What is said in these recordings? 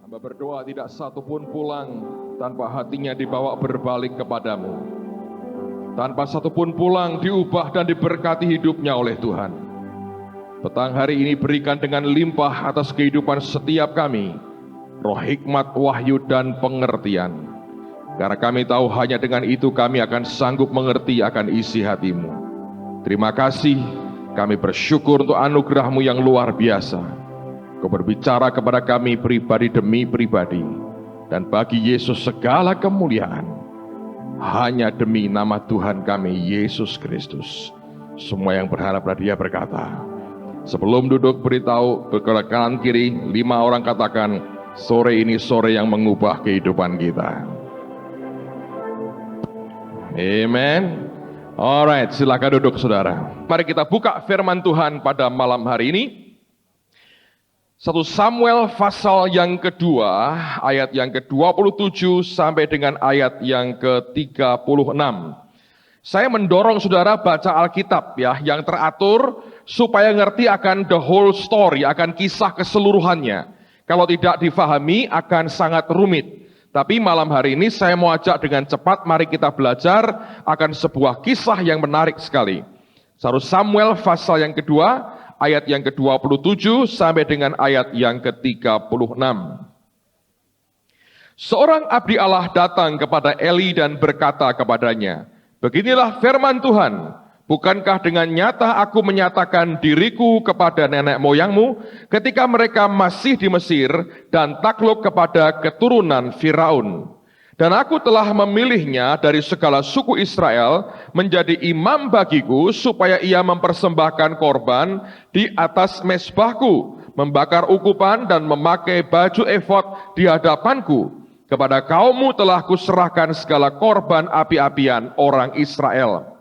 Hamba berdoa tidak satu pun pulang tanpa hatinya dibawa berbalik kepadamu. Tanpa satu pun pulang diubah dan diberkati hidupnya oleh Tuhan. Petang hari ini berikan dengan limpah atas kehidupan setiap kami, roh hikmat, wahyu, dan pengertian. Karena kami tahu hanya dengan itu kami akan sanggup mengerti akan isi hatimu. Terima kasih, kami bersyukur untuk anugerah-Mu yang luar biasa. Kau berbicara kepada kami pribadi demi pribadi, dan bagi Yesus segala kemuliaan hanya demi nama Tuhan kami Yesus Kristus. Semua yang berharap pada Dia berkata. Sebelum duduk beritahu ke kanan kiri, 5 orang katakan, sore ini sore yang mengubah kehidupan kita. Amen. Alright, silakan duduk saudara. Mari kita buka firman Tuhan pada malam hari ini. 1 Samuel pasal yang kedua, ayat yang ke-27 sampai dengan ayat yang ke-36. Saya mendorong saudara baca Alkitab ya, yang teratur supaya ngerti akan the whole story, akan kisah keseluruhannya. Kalau tidak difahami akan sangat rumit. Tapi malam hari ini saya mau ajak dengan cepat, mari kita belajar akan sebuah kisah yang menarik sekali. 1 Samuel pasal yang kedua, ayat yang ke-27 sampai dengan ayat yang ke-36. Seorang abdi Allah datang kepada Eli dan berkata kepadanya, beginilah firman Tuhan, bukankah dengan nyata aku menyatakan diriku kepada nenek moyangmu ketika mereka masih di Mesir dan takluk kepada keturunan Firaun. Dan aku telah memilihnya dari segala suku Israel menjadi imam bagiku supaya ia mempersembahkan korban di atas mezbahku, membakar ukupan dan memakai baju efod di hadapanku. Kepada kaummu telah kuserahkan segala korban api-apian orang Israel.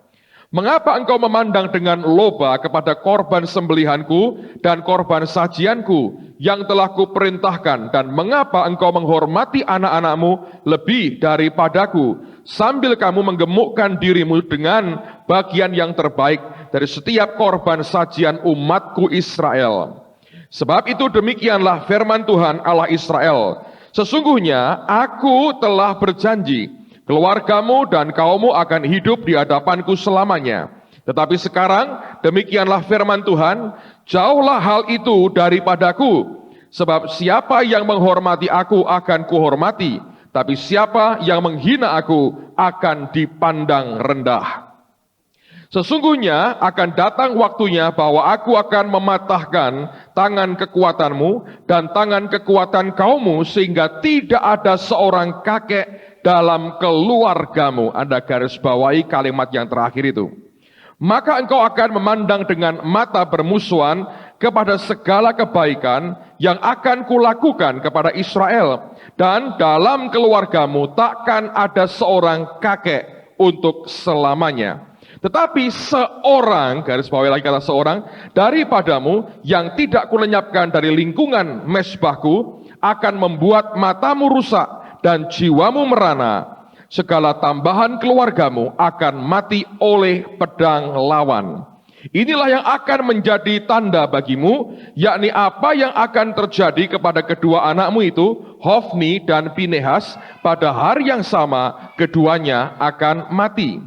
Mengapa engkau memandang dengan loba kepada korban sembelihanku dan korban sajianku yang telah kuperintahkan, dan mengapa engkau menghormati anak-anakmu lebih daripadaku, sambil kamu menggemukkan dirimu dengan bagian yang terbaik dari setiap korban sajian umatku Israel? Sebab itu demikianlah firman Tuhan Allah Israel, sesungguhnya aku telah berjanji, keluargamu dan kaummu akan hidup di hadapanku selamanya. Tetapi sekarang demikianlah firman Tuhan, jauhlah hal itu daripadaku. Sebab siapa yang menghormati aku akan kuhormati, tapi siapa yang menghina aku akan dipandang rendah. Sesungguhnya akan datang waktunya bahwa aku akan mematahkan tangan kekuatanmu dan tangan kekuatan kaummu, sehingga tidak ada seorang kakek dalam keluargamu. Anda garis bawahi kalimat yang terakhir itu. Maka engkau akan memandang dengan mata bermusuhan kepada segala kebaikan yang akan kulakukan kepada Israel. Dan dalam keluargamu takkan ada seorang kakek untuk selamanya. Tetapi seorang, garis bawahi lagi kata seorang, daripadamu yang tidak kulenyapkan dari lingkungan mezbahku akan membuat matamu rusak dan jiwamu merana. Segala tambahan keluargamu akan mati oleh pedang lawan. Inilah yang akan menjadi tanda bagimu, yakni apa yang akan terjadi kepada kedua anakmu itu, Hofni dan Pinehas, pada hari yang sama keduanya akan mati.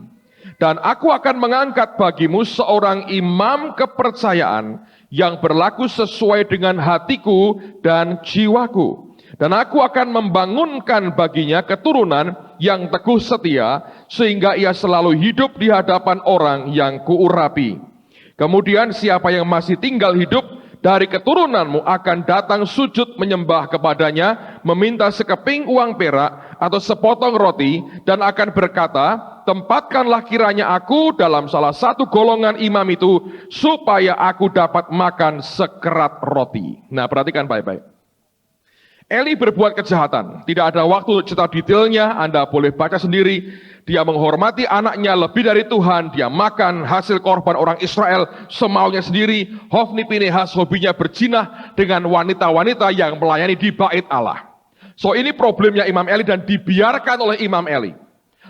Dan aku akan mengangkat bagimu seorang imam kepercayaan yang berlaku sesuai dengan hatiku dan jiwaku. Dan aku akan membangunkan baginya keturunan yang teguh setia, sehingga ia selalu hidup di hadapan orang yang kuurapi. Kemudian siapa yang masih tinggal hidup dari keturunanmu akan datang sujud menyembah kepadanya, meminta sekeping uang perak atau sepotong roti, dan akan berkata, tempatkanlah kiranya aku dalam salah satu golongan imam itu, supaya aku dapat makan sekerat roti. Nah, perhatikan baik-baik. Eli berbuat kejahatan, tidak ada waktu untuk cerita detailnya, Anda boleh baca sendiri. Dia menghormati anaknya lebih dari Tuhan, dia makan hasil korban orang Israel semaunya sendiri. Hofni Pinehas hobinya berzinah dengan wanita-wanita yang melayani di bait Allah. So ini problemnya Imam Eli dan dibiarkan oleh Imam Eli.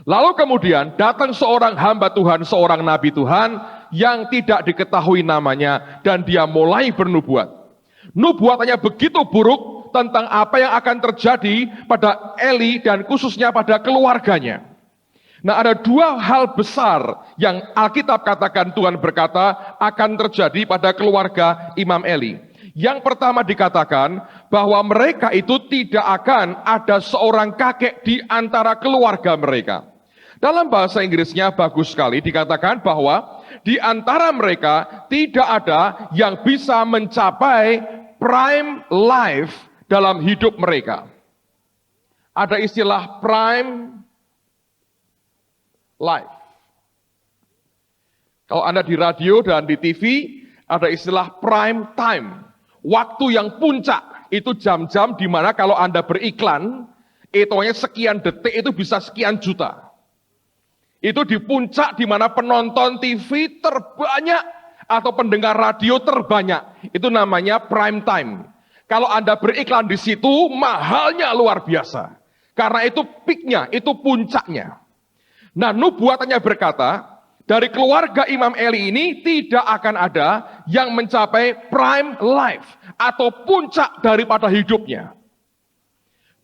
Lalu kemudian datang seorang hamba Tuhan, seorang nabi Tuhan yang tidak diketahui namanya, dan dia mulai bernubuat. Nubuatannya begitu buruk, tentang apa yang akan terjadi pada Eli dan khususnya pada keluarganya. Nah, ada dua hal besar yang Alkitab katakan, Tuhan berkata akan terjadi pada keluarga Imam Eli. Yang pertama dikatakan bahwa mereka itu tidak akan ada seorang kakek di antara keluarga mereka. Dalam bahasa Inggrisnya bagus sekali dikatakan bahwa di antara mereka tidak ada yang bisa mencapai prime life dalam hidup mereka. Ada istilah prime life. Kalau Anda di radio dan di TV, ada istilah prime time. Waktu yang puncak, itu jam-jam di mana kalau Anda beriklan, hitungannya sekian detik itu bisa sekian juta. Itu di puncak di mana penonton TV terbanyak atau pendengar radio terbanyak. Itu namanya prime time. Kalau Anda beriklan di situ, mahalnya luar biasa. Karena itu peaknya, itu puncaknya. Nah, nubuatannya berkata, dari keluarga Imam Eli ini tidak akan ada yang mencapai prime life atau puncak daripada hidupnya.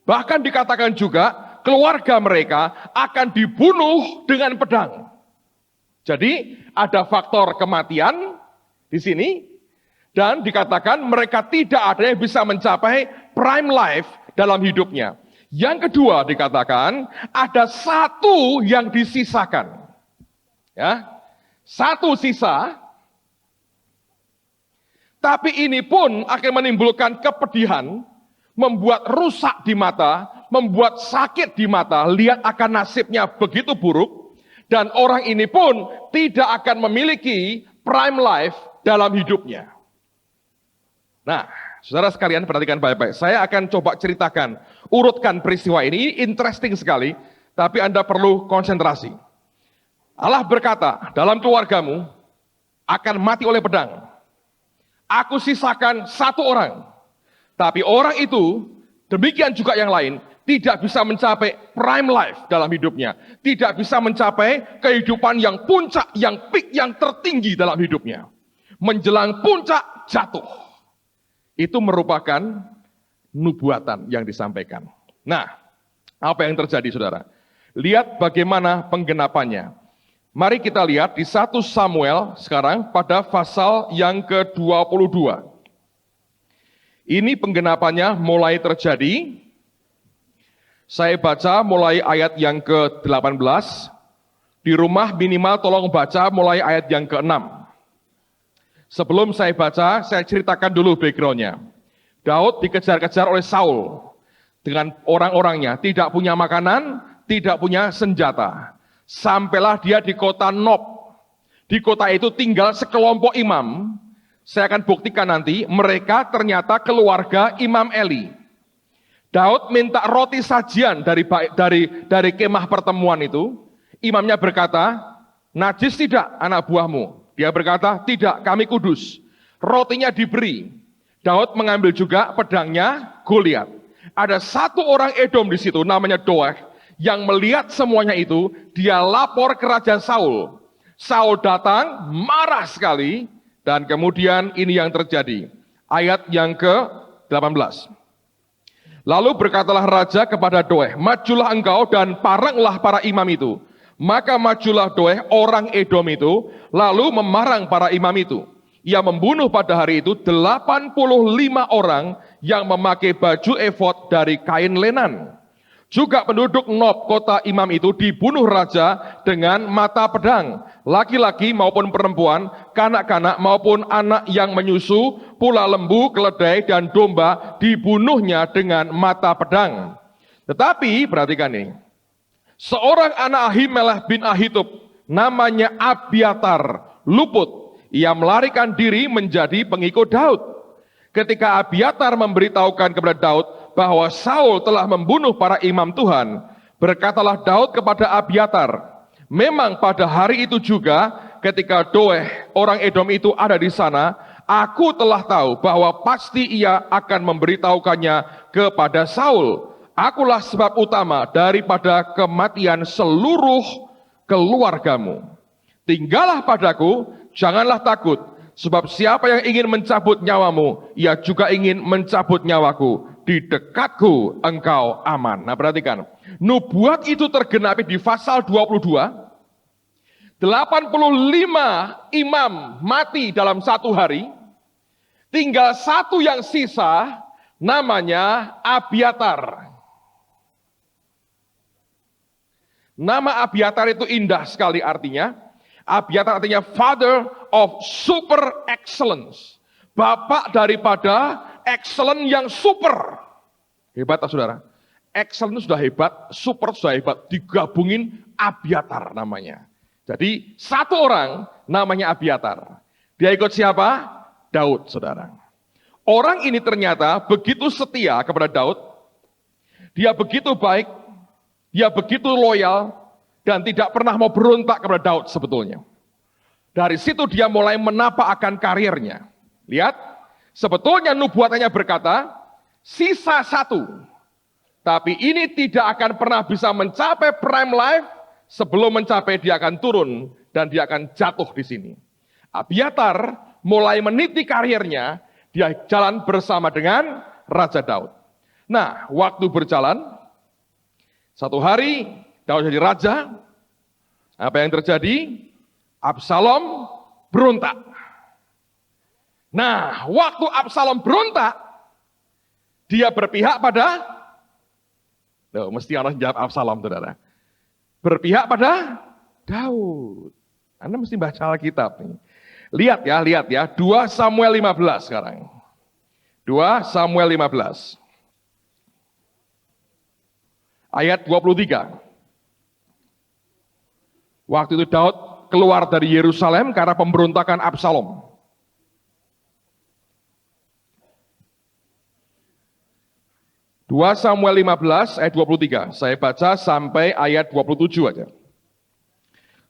Bahkan dikatakan juga keluarga mereka akan dibunuh dengan pedang. Jadi ada faktor kematian di sini dan dikatakan mereka tidak ada yang bisa mencapai prime life dalam hidupnya. Yang kedua dikatakan ada satu yang disisakan. Ya, satu sisa, tapi ini pun akan menimbulkan kepedihan, membuat rusak di mata, membuat sakit di mata, lihat akan nasibnya begitu buruk, dan orang ini pun tidak akan memiliki prime life dalam hidupnya. Nah, saudara sekalian perhatikan baik-baik, saya akan coba ceritakan, urutkan peristiwa ini interesting sekali, tapi Anda perlu konsentrasi. Allah berkata, dalam keluargamu akan mati oleh pedang. Aku sisakan satu orang. Tapi orang itu, demikian juga yang lain, tidak bisa mencapai prime life dalam hidupnya. Tidak bisa mencapai kehidupan yang puncak, yang peak, yang tertinggi dalam hidupnya. Menjelang puncak, jatuh. Itu merupakan nubuatan yang disampaikan. Nah, apa yang terjadi saudara? Lihat bagaimana penggenapannya. Mari kita lihat di 1 Samuel sekarang pada pasal yang ke-22. Ini penggenapannya mulai terjadi. Saya baca mulai ayat yang ke-18. Di rumah minimal tolong baca mulai ayat yang ke-6. Sebelum saya baca, saya ceritakan dulu background-nya. Daud dikejar-kejar oleh Saul dengan orang-orangnya, tidak punya makanan, tidak punya senjata. Sampailah dia di kota Nob. Di kota itu tinggal sekelompok imam. Saya akan buktikan nanti, mereka ternyata keluarga Imam Eli. Daud minta roti sajian dari kemah pertemuan itu. Imamnya berkata, najis tidak anak buahmu? Dia berkata, tidak, kami kudus. Rotinya diberi. Daud mengambil juga pedangnya Goliat. Ada satu orang Edom di situ, namanya Doeg. Yang melihat semuanya itu, dia lapor ke Raja Saul. Saul datang, marah sekali, dan kemudian ini yang terjadi. Ayat yang ke-18. Lalu berkatalah Raja kepada Doeg, majulah engkau dan paranglah para imam itu. Maka majulah Doeg, orang Edom itu, lalu memarang para imam itu. Ia membunuh pada hari itu 85 orang yang memakai baju efod dari kain lenan. Juga penduduk Nob, kota imam itu, dibunuh raja dengan mata pedang. Laki-laki maupun perempuan, kanak-kanak maupun anak yang menyusu, pula lembu, keledai, dan domba dibunuhnya dengan mata pedang. Tetapi, perhatikan ini, seorang anak Ahimelech bin Ahitub, namanya Abiatar, luput. Ia melarikan diri menjadi pengikut Daud. Ketika Abiatar memberitahukan kepada Daud, bahwa Saul telah membunuh para imam Tuhan, berkatalah Daud kepada Abiatar, memang pada hari itu juga ketika Doeg orang Edom itu ada di sana, aku telah tahu bahwa pasti ia akan memberitahukannya kepada Saul. Akulah sebab utama daripada kematian seluruh keluargamu. Tinggallah padaku, janganlah takut, sebab siapa yang ingin mencabut nyawamu, ia juga ingin mencabut nyawaku. di dekatku engkau aman. Nah perhatikan, nubuat itu tergenapi di pasal 22. 85 imam mati dalam satu hari, tinggal satu yang sisa, namanya Abiatar. Nama Abiatar itu indah sekali artinya. Abiatar artinya Father of Super Excellence. Bapak daripada excellent yang super. Hebat tak saudara? Excellent itu sudah hebat, super sudah hebat. Digabungin Abiatar namanya. Jadi satu orang namanya Abiatar. Dia ikut siapa? Daud, saudara. Orang ini ternyata begitu setia kepada Daud. Dia begitu baik, dia begitu loyal, dan tidak pernah mau berontak kepada Daud sebetulnya. Dari situ dia mulai menapak akan karirnya. Lihat, sebetulnya nubuatannya berkata, sisa satu. Tapi ini tidak akan pernah bisa mencapai prime life. Sebelum mencapai dia akan turun dan dia akan jatuh di sini. Abiatar mulai meniti karirnya, dia jalan bersama dengan Raja Daud. Nah, waktu berjalan, satu hari Daud jadi raja. Apa yang terjadi? Absalom berontak. Nah, waktu Absalom berontak, dia berpihak pada, mesti harus jawab Absalom, saudara. Berpihak pada Daud. Anda mesti baca Alkitab nih. Lihat ya, 2 Samuel 15 sekarang. 2 Samuel 15. Ayat 23. Waktu itu Daud keluar dari Yerusalem karena pemberontakan Absalom. Samuel 15 ayat 23, saya baca sampai ayat 27 aja.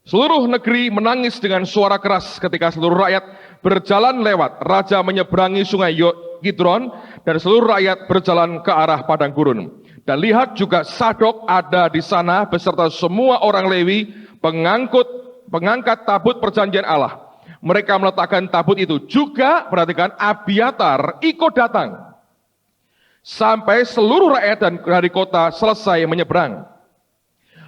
Seluruh negeri menangis dengan suara keras ketika seluruh rakyat berjalan lewat. Raja menyeberangi sungai Kidron dan seluruh rakyat berjalan ke arah padang gurun. Dan lihat juga Sadok ada di sana beserta semua orang Lewi pengangkat tabut perjanjian Allah. Mereka meletakkan tabut itu. Juga perhatikan Abiatar ikut datang. Sampai seluruh rakyat dan dari kota selesai menyeberang.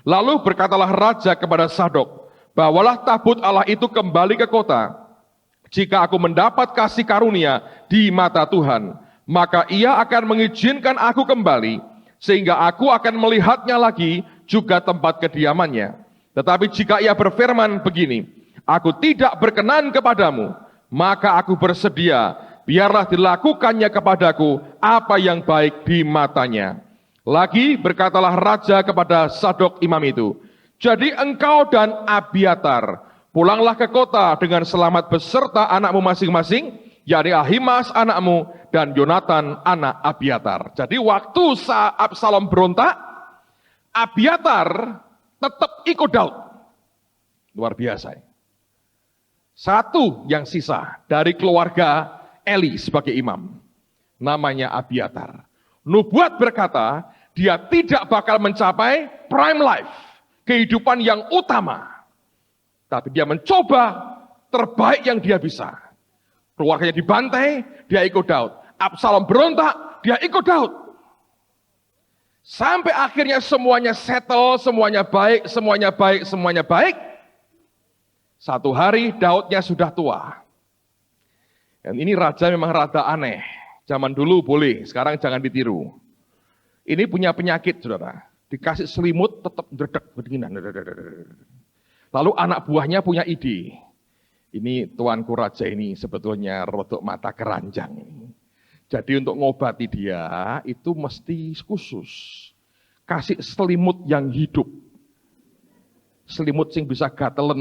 Lalu berkatalah raja kepada Sadok, bawalah tabut Allah itu kembali ke kota. Jika aku mendapat kasih karunia di mata Tuhan, maka ia akan mengizinkan aku kembali, sehingga aku akan melihatnya lagi juga tempat kediamannya. Tetapi jika ia berfirman begini, aku tidak berkenan kepadamu, maka aku bersedia, biarlah dilakukannya kepadaku apa yang baik di matanya. Lagi berkatalah raja kepada Sadok imam itu, jadi engkau dan Abiatar pulanglah ke kota dengan selamat beserta anakmu masing-masing, yakni Ahimaas anakmu dan Yonatan anak Abiatar. Jadi waktu Absalom berontak, Abiatar tetap ikut Daud. Luar biasa. Satu yang sisa dari keluarga Eli sebagai imam, namanya Abiatar. Nubuat berkata, dia tidak bakal mencapai prime life, kehidupan yang utama. Tapi dia mencoba terbaik yang dia bisa. Keluarganya dibantai, dia ikut Daud. Absalom berontak, dia ikut Daud. Sampai akhirnya semuanya settle, semuanya baik, semuanya baik, semuanya baik. Satu hari Daudnya sudah tua. Dan ini raja memang rada aneh. Zaman dulu boleh, sekarang jangan ditiru. Ini punya penyakit, saudara. Dikasih selimut, tetap dredek, berdinginan. Lalu anak buahnya punya ide. Ini tuanku raja ini sebetulnya rodok mata keranjang. Jadi untuk ngobati dia, itu mesti khusus. Kasih selimut yang hidup. Selimut yang bisa gatelen,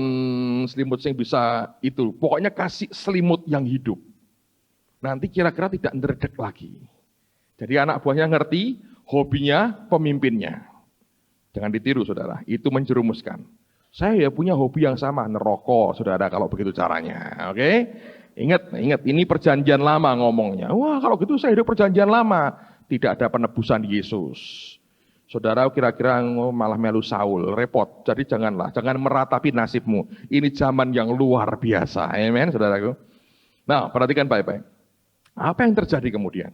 selimut yang bisa itu. Pokoknya kasih selimut yang hidup. Nanti kira-kira tidak ndredeg lagi. Jadi anak buahnya ngerti, hobinya pemimpinnya. Jangan ditiru, saudara. Itu menjerumuskan. Saya ya punya hobi yang sama, nerokok, saudara, kalau begitu caranya. Oke? Ingat, ini perjanjian lama ngomongnya. Wah, kalau gitu saya hidup perjanjian lama. Tidak ada penebusan Yesus. Saudara kira-kira malah melu Saul, repot. Jadi jangan meratapi nasibmu. Ini zaman yang luar biasa. Amen, saudaraku. Nah, perhatikan baik-baik. Apa yang terjadi kemudian?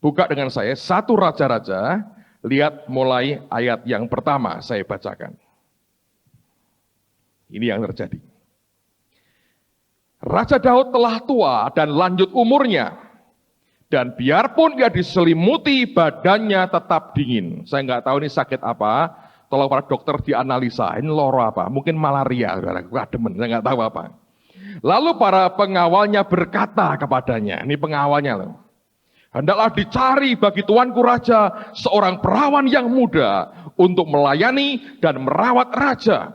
Buka dengan saya 1 Raja-Raja, lihat mulai ayat yang pertama saya bacakan. Ini yang terjadi. Raja Daud telah tua dan lanjut umurnya. Dan biarpun dia diselimuti, badannya tetap dingin. Saya nggak tahu ini sakit apa, tolong para dokter dianalisa, ini loro apa, mungkin malaria, demen, saya nggak tahu apa. Lalu para pengawalnya berkata kepadanya, ini pengawalnya loh, hendaklah dicari bagi tuanku raja seorang perawan yang muda untuk melayani dan merawat raja.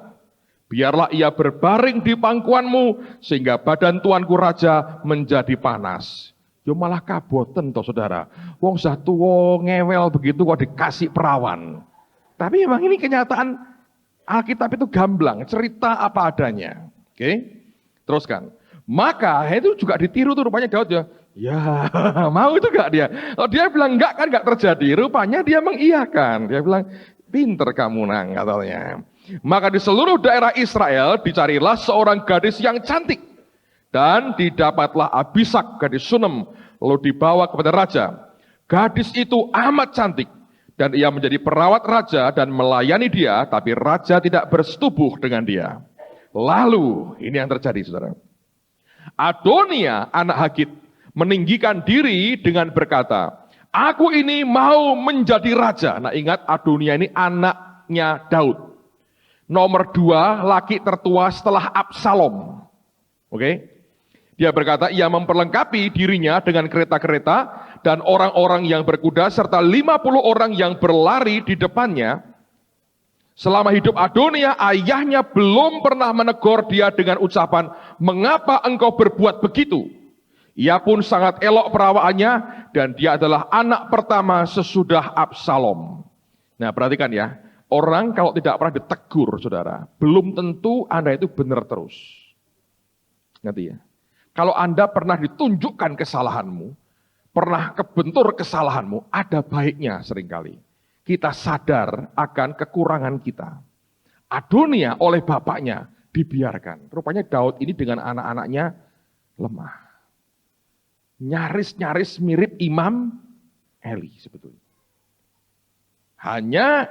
Biarlah ia berbaring di pangkuanmu sehingga badan tuanku raja menjadi panas. Yo malah kaboten toh saudara. Wong sah tuwa ngewel begitu kok dikasih perawan. Tapi memang ini kenyataan Alkitab itu gamblang, cerita apa adanya. Oke? Teruskan. Maka itu juga ditiru tuh rupanya Daud ya. Ya, mau itu enggak dia? Oh, dia bilang enggak kan enggak terjadi. Rupanya dia mengiyakan. Dia bilang, "Pinter kamu nang," katanya. Maka di seluruh daerah Israel dicarilah seorang gadis yang cantik. Dan didapatlah Abisak gadis Sunem, lalu dibawa kepada raja. Gadis itu amat cantik, dan ia menjadi perawat raja dan melayani dia, tapi raja tidak bersetubuh dengan dia. Lalu, ini yang terjadi saudara. Adonia, anak Hagit, meninggikan diri dengan berkata, "Aku ini mau menjadi raja." Nah ingat, Adonia ini anaknya Daud. Nomor 2, laki tertua setelah Absalom. Oke? Dia berkata, ia memperlengkapi dirinya dengan kereta-kereta dan orang-orang yang berkuda serta 50 orang yang berlari di depannya. Selama hidup Adonia, ayahnya belum pernah menegur dia dengan ucapan, "Mengapa engkau berbuat begitu?" Ia pun sangat elok perawaannya dan dia adalah anak pertama sesudah Absalom. Nah perhatikan ya, orang kalau tidak pernah ditegur saudara, belum tentu Anda itu benar terus. Ngerti ya? Kalau Anda pernah ditunjukkan kesalahanmu, pernah kebentur kesalahanmu, ada baiknya seringkali kita sadar akan kekurangan kita. Adonia oleh bapaknya dibiarkan. Rupanya Daud ini dengan anak-anaknya lemah. Nyaris-nyaris mirip Imam Eli sebetulnya. Hanya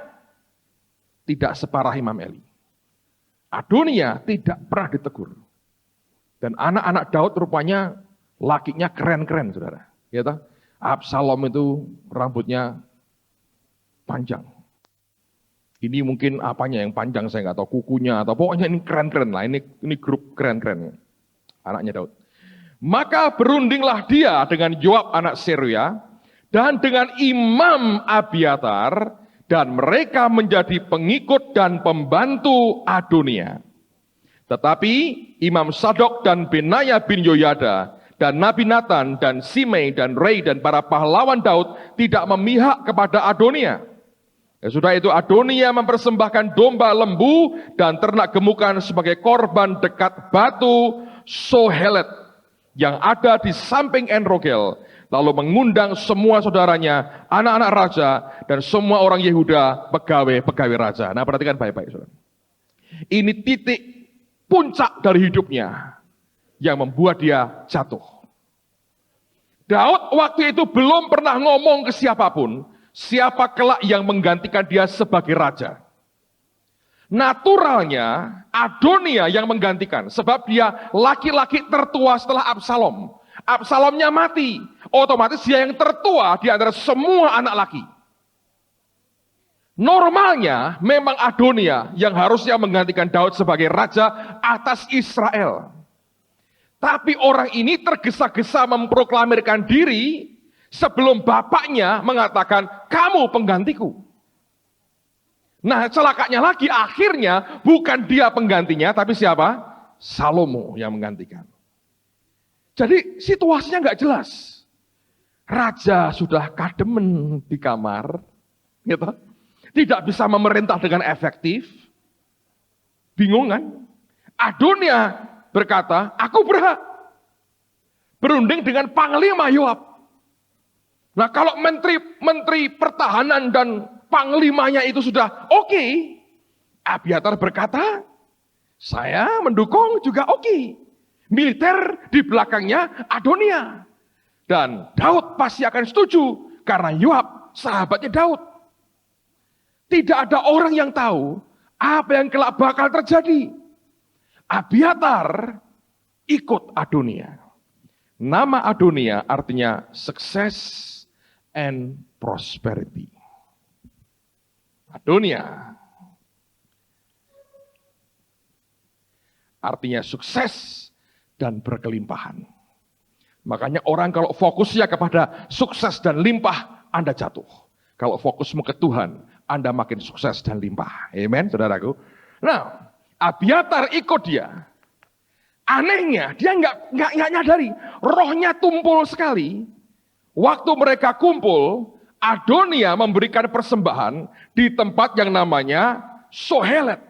tidak separah Imam Eli. Adonia tidak pernah ditegur. Dan anak-anak Daud rupanya lakinya keren-keren, saudara. Ya toh? Absalom itu rambutnya panjang. Ini mungkin apanya yang panjang saya nggak tahu, kukunya atau pokoknya ini keren-keren lah. Ini grup keren-keren anaknya Daud. Maka berundinglah dia dengan Yoab anak Seruya dan dengan Imam Abiatar dan mereka menjadi pengikut dan pembantu Adonia. Tetapi Imam Sadok dan Benaya bin Yoyada dan Nabi Nathan dan Simei dan Rei dan para pahlawan Daud tidak memihak kepada Adonia. Ya, sudah itu Adonia mempersembahkan domba lembu dan ternak gemukan sebagai korban dekat batu Sohelet yang ada di samping Enrogel. Lalu mengundang semua saudaranya, anak-anak raja dan semua orang Yehuda, pegawai-pegawai raja. Nah perhatikan baik-baik saudara. Ini titik puncak dari hidupnya yang membuat dia jatuh. Daud waktu itu belum pernah ngomong ke siapapun, siapa kelak yang menggantikan dia sebagai raja. Naturalnya Adonia yang menggantikan, sebab dia laki-laki tertua setelah Absalom. Absalomnya mati, otomatis dia yang tertua di antara semua anak laki. Normalnya memang Adonia yang harusnya menggantikan Daud sebagai raja atas Israel. Tapi orang ini tergesa-gesa memproklamirkan diri sebelum bapaknya mengatakan, "Kamu penggantiku." Nah celakanya lagi akhirnya bukan dia penggantinya tapi siapa? Salomo yang menggantikan. Jadi situasinya nggak jelas. Raja sudah kademen di kamar, gitu. Tidak bisa memerintah dengan efektif. Bingung kan? Adonia berkata, "Aku berhak." Berunding dengan Panglima Yoab. Nah kalau menteri pertahanan dan panglimanya itu sudah oke, Abiatar berkata, "Saya mendukung juga oke." Militer di belakangnya Adonia. Dan Daud pasti akan setuju Karena Yoab, sahabatnya Daud. Tidak ada orang yang tahu apa yang kelak bakal terjadi. Abiatar ikut Adonia. Nama Adonia artinya success and prosperity. Adonia artinya sukses dan berkelimpahan. Makanya orang kalau fokusnya kepada sukses dan limpah, Anda jatuh. Kalau fokusmu ke Tuhan, Anda makin sukses dan limpah. Amen, saudaraku. Nah, Abiatar ikut dia. Anehnya, dia nggak nyadari. Rohnya tumpul sekali. Waktu mereka kumpul, Adonia memberikan persembahan di tempat yang namanya Sohelet.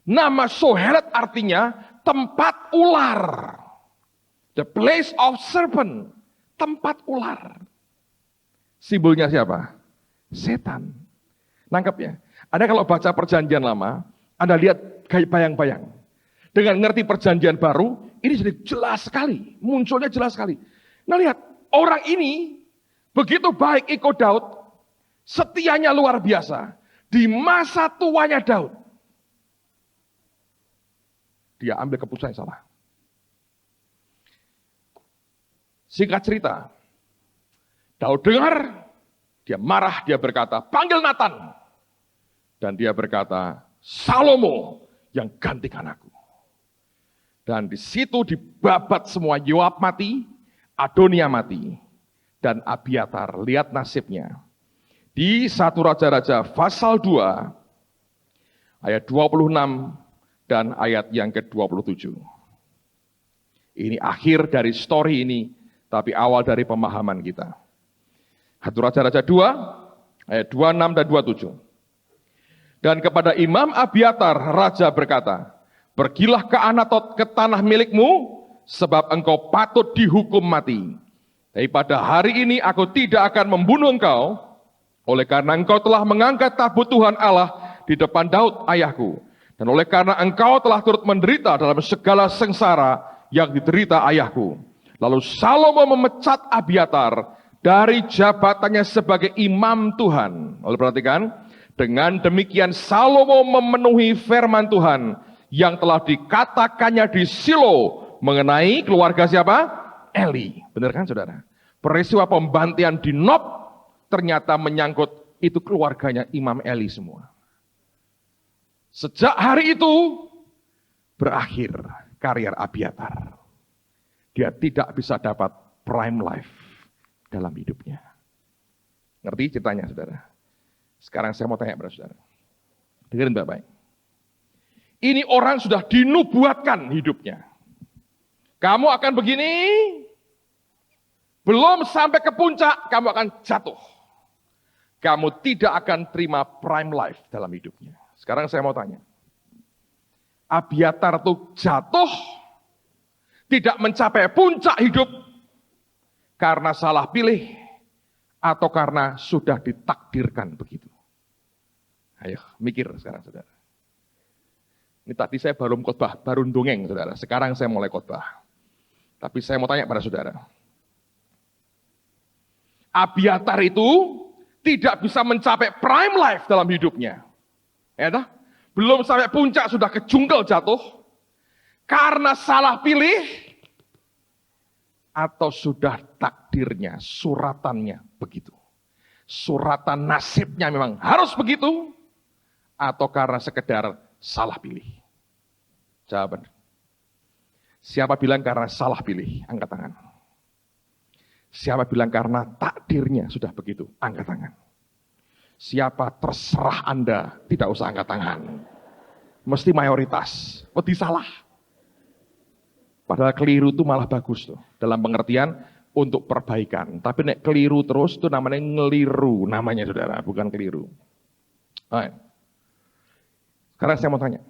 Nama Sohelet artinya tempat ular. The place of serpent. Tempat ular. Simbolnya siapa? Setan. Nangkep ya? Anda kalau baca perjanjian lama, Anda lihat kayak bayang-bayang. Dengan ngerti perjanjian baru, ini jadi jelas sekali. Munculnya jelas sekali. Nah lihat, orang ini begitu baik ikut Daud, setianya luar biasa. Di masa tuanya Daud, dia ambil keputusan yang salah. Singkat cerita, Daud dengar, dia marah, dia berkata, panggil Nathan. Dan dia berkata, Salomo yang gantikan aku. Dan di situ dibabat semua. Yoab mati, Adonia mati, dan Abiatar. Lihat nasibnya. Di 1 Raja-Raja pasal 2, ayat 26 dan ayat yang ke-27. Ini akhir dari story ini, tapi awal dari pemahaman kita. 1 Raja-Raja 2, ayat 26 dan 27. Dan kepada Imam Abiatar, Raja berkata, pergilah ke Anatot, ke tanah milikmu, sebab engkau patut dihukum mati. Tapi pada hari ini aku tidak akan membunuh engkau, oleh karena engkau telah mengangkat tabut Tuhan Allah di depan Daud ayahku. Dan oleh karena engkau telah turut menderita dalam segala sengsara yang diderita ayahku. Lalu Salomo memecat Abiatar dari jabatannya sebagai imam Tuhan. Lalu perhatikan, dengan demikian Salomo memenuhi firman Tuhan yang telah dikatakannya di Silo mengenai keluarga siapa? Eli. Benar kan saudara? Peristiwa pembantian di Nob ternyata menyangkut itu keluarganya Imam Eli semua. Sejak hari itu berakhir karier Abiatar. Dia tidak bisa dapat prime life dalam hidupnya. Ngerti ceritanya saudara? Sekarang saya mau tanya pada saudara. Dengerin baik-baik. Ini orang sudah dinubuatkan hidupnya. Kamu akan begini, belum sampai ke puncak, kamu akan jatuh. Kamu tidak akan terima prime life dalam hidupnya. Sekarang saya mau tanya. Abiatar itu jatuh, tidak mencapai puncak hidup, karena salah pilih, atau karena sudah ditakdirkan begitu. Ayo, mikir sekarang saudara. Ini tadi saya baru khotbah, baru dongeng saudara. Sekarang saya mulai khotbah. Tapi saya mau tanya pada saudara. Abiatar itu tidak bisa mencapai prime life dalam hidupnya. Ya dah? Belum sampai puncak sudah ke jungkel jatuh. Karena salah pilih. Atau sudah takdirnya, suratannya begitu. Suratan nasibnya memang harus begitu. Atau karena sekedar salah pilih. Jawaban. Siapa bilang karena salah pilih? Angkat tangan. Siapa bilang karena takdirnya sudah begitu? Angkat tangan. Siapa terserah Anda, tidak usah angkat tangan. Mesti mayoritas. Mesti salah. Padahal keliru itu malah bagus tuh. Dalam pengertian untuk perbaikan. Tapi nek keliru terus itu namanya ngeliru. Namanya saudara, bukan keliru. Right. Sekarang saya mau tanya.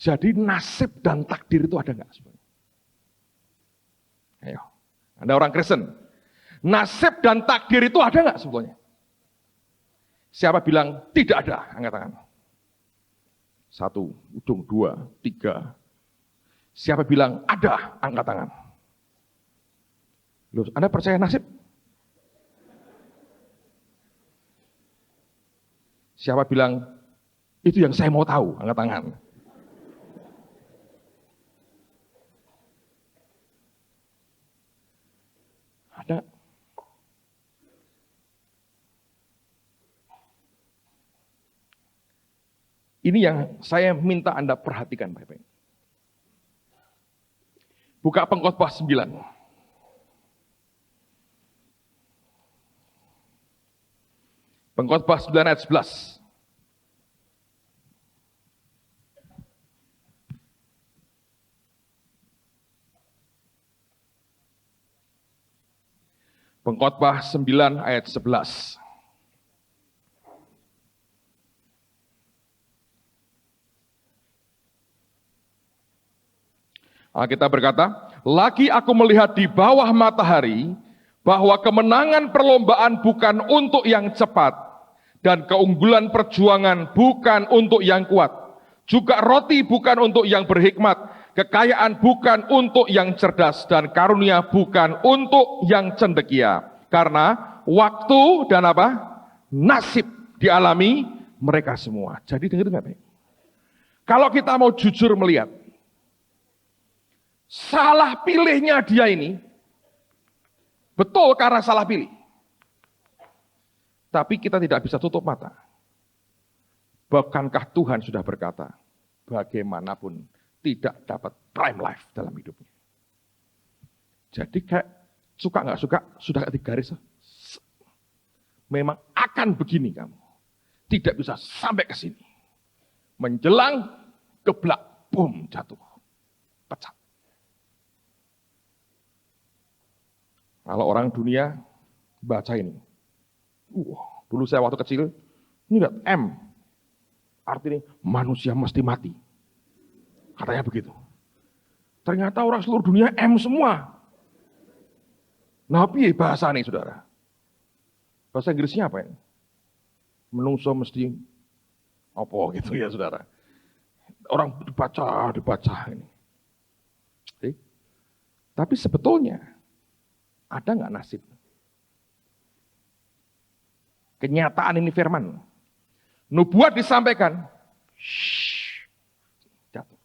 Jadi nasib dan takdir itu ada nggak sebenarnya? Ayo, Anda orang Kristen. Nasib dan takdir itu ada nggak sebetulnya? Siapa bilang tidak ada? Angkat tangan. 1, 2, 3. Siapa bilang ada? Angkat tangan. Loh, Anda percaya nasib? Siapa bilang, itu yang saya mau tahu, angkat tangan. Ada. Ini yang saya minta Anda perhatikan baik-baik. Buka Pengkhotbah 9. Pengkhotbah 9 ayat 11. Pengkhotbah 9 ayat 11. Alkitab berkata, lagi aku melihat di bawah matahari bahwa kemenangan perlombaan bukan untuk yang cepat dan keunggulan perjuangan bukan untuk yang kuat. Juga roti bukan untuk yang berhikmat, kekayaan bukan untuk yang cerdas dan karunia bukan untuk yang cendekia. Karena waktu dan apa? Nasib dialami mereka semua. Jadi dengar nggak? Kalau kita mau jujur melihat, salah pilihnya dia ini, betul karena salah pilih. Tapi kita tidak bisa tutup mata. Bukankah Tuhan sudah berkata, bagaimanapun tidak dapat prime life dalam hidupnya. Jadi kayak suka nggak suka, sudah di garis. Memang akan begini kamu. Tidak bisa sampai ke sini. Menjelang geblak, boom, jatuh. Pecah. Kalau orang dunia baca ini, dulu saya waktu kecil, ini lihat M, artinya manusia mesti mati. Katanya begitu. Ternyata orang seluruh dunia M semua. Nah, piye bahasa nih saudara? Bahasa Inggrisnya apa ini? Menungso mesti apa gitu ya saudara. Orang dibaca ini. Tapi sebetulnya, ada nggak nasib? Kenyataan ini firman. Nubuat disampaikan. Jatuh.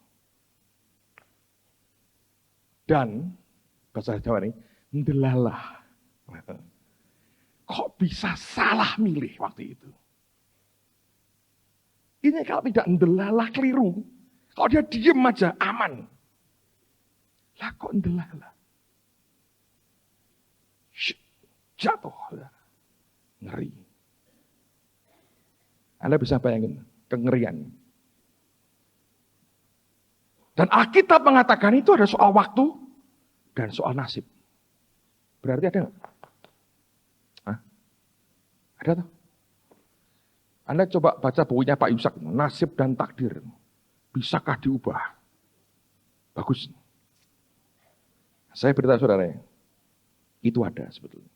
Dan, bahasa Jawa ini, ndelalah. Kok bisa salah milih waktu itu? Ini kalau tidak ndelalah keliru. Kalau dia diem aja, aman. Lah kok ndelalah? Jatuh. Ngeri. Anda bisa bayangin kengerian. Dan Alkitab mengatakan itu ada soal waktu dan soal nasib. Berarti ada nggak? Ada tuh. Anda coba baca bukunya Pak Yusak, Nasib dan Takdir. Bisakah diubah? Bagus. Saya beritahu saudara, itu ada sebetulnya.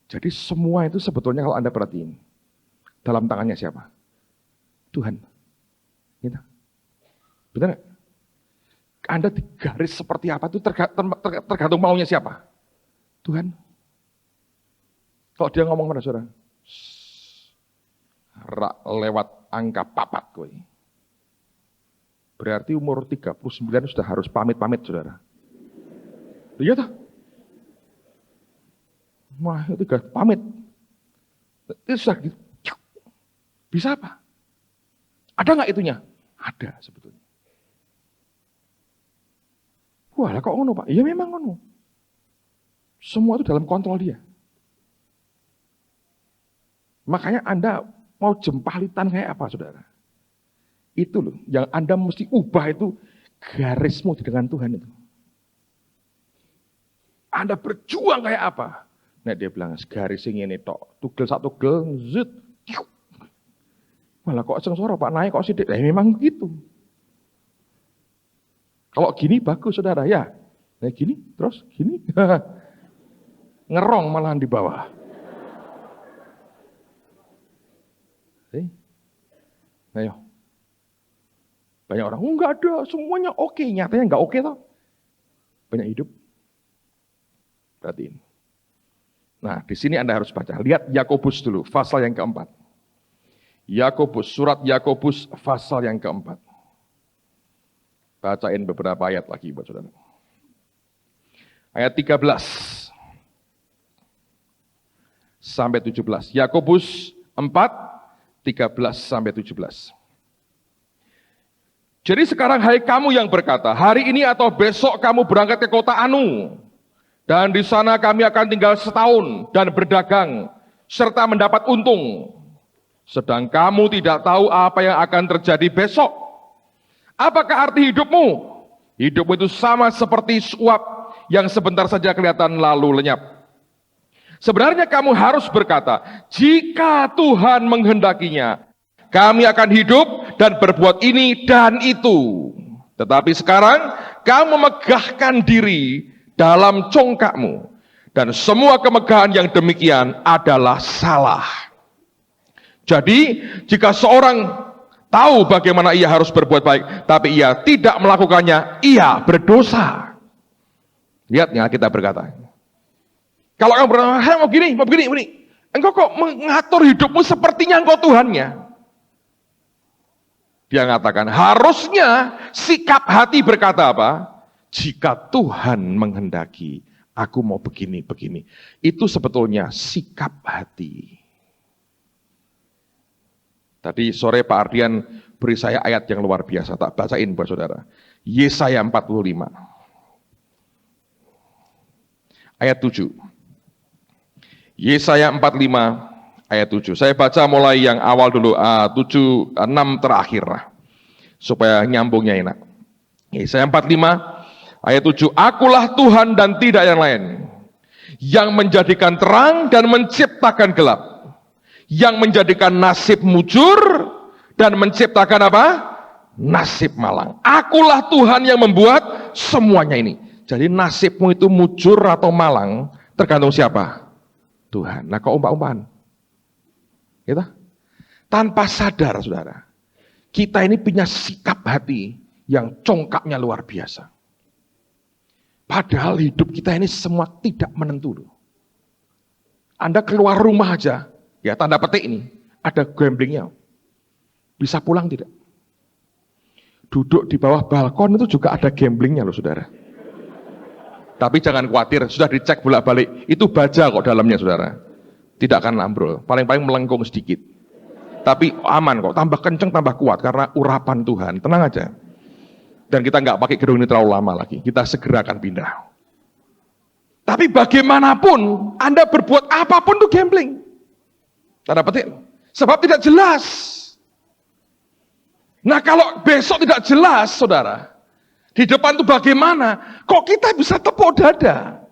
Jadi semua itu sebetulnya kalau Anda perhatiin, dalam tangannya siapa? Tuhan. Gitu. Benar nggak? Anda digaris seperti apa itu tergantung maunya siapa? Tuhan. Kalau dia ngomong pada saudara, lewat angka papat gue. Berarti umur 39 sudah harus pamit-pamit saudara. Iya tak? Wah, itu gak pamit. Itu sudah gitu. Bisa apa? Ada nggak itunya? Ada sebetulnya. Wah, lah kok ngono Pak? Iya memang ngono. Semua itu dalam kontrol dia. Makanya Anda mau jempalitan kayak apa saudara? Itu loh, yang Anda mesti ubah itu garismu dengan Tuhan itu. Anda berjuang kayak apa? Nah dia bilang, garis ini tok, tugel satu tugel, zut. Malah kok sengsara Pak, naik kok sidik. Memang begitu. Kalau gini bagus saudara, ya. Nah gini, terus gini. Ngerong malahan di bawah. Ayo. Banyak orang, enggak ada, semuanya oke. Nyatanya enggak oke toh. Banyak hidup. Perhatiin. Nah, di sini Anda harus baca. Lihat Yakobus dulu, pasal yang keempat. Yakobus, surat Yakobus, pasal yang keempat. Bacain beberapa ayat lagi buat saudara. Ayat 13 sampai 17. Yakobus 4, 13 sampai 17. Jadi sekarang hai kamu yang berkata, hari ini atau besok kamu berangkat ke kota Anu. Dan di sana kami akan tinggal setahun dan berdagang, serta mendapat untung. Sedang kamu tidak tahu apa yang akan terjadi besok. Apakah arti hidupmu? Hidupmu itu sama seperti uap yang sebentar saja kelihatan lalu lenyap. Sebenarnya kamu harus berkata, jika Tuhan menghendakinya, kami akan hidup dan berbuat ini dan itu. Tetapi sekarang kamu memegahkan diri dalam congkakmu, dan semua kemegahan yang demikian adalah salah. Jadi, jika seorang tahu bagaimana ia harus berbuat baik, tapi ia tidak melakukannya, ia berdosa. Lihat ya, kita berkata, kalau kamu berkata, mau begini, engkau kok mengatur hidupmu sepertinya engkau Tuhannya. Dia mengatakan, harusnya sikap hati berkata apa? Jika Tuhan menghendaki, aku mau begini. Itu sebetulnya sikap hati. Tadi sore Pak Ardian beri saya ayat yang luar biasa, tak bacain buat saudara. Yesaya 45. Ayat 7. Yesaya 45 ayat 7. Saya baca mulai yang awal dulu, 7, 6 terakhir lah. Supaya nyambungnya enak. Yesaya 45 ayat 7, akulah Tuhan dan tidak yang lain, yang menjadikan terang dan menciptakan gelap, yang menjadikan nasib mujur dan menciptakan apa? Nasib malang. Akulah Tuhan yang membuat semuanya ini. Jadi nasibmu itu mujur atau malang, tergantung siapa? Tuhan. Nah, kok umpah-umpahan? Gitu? Tanpa sadar, saudara, kita ini punya sikap hati yang congkaknya luar biasa. Padahal hidup kita ini semua tidak menentu. Anda keluar rumah aja, ya tanda petik ini, ada gamblingnya. Bisa pulang tidak? Duduk di bawah balkon itu juga ada gamblingnya loh saudara. Tapi jangan khawatir, sudah dicek bolak-balik. Itu baja kok dalamnya saudara. Tidak akan ambrol, paling-paling melengkung sedikit. Tapi aman kok, tambah kenceng, tambah kuat karena urapan Tuhan. Tenang aja. Dan kita nggak pakai gedung ini terlalu lama lagi. Kita segera akan pindah. Tapi bagaimanapun, Anda berbuat apapun itu gambling. Tanda petik. Sebab tidak jelas. Nah kalau besok tidak jelas, saudara, di depan itu bagaimana? Kok kita bisa tepuk dada?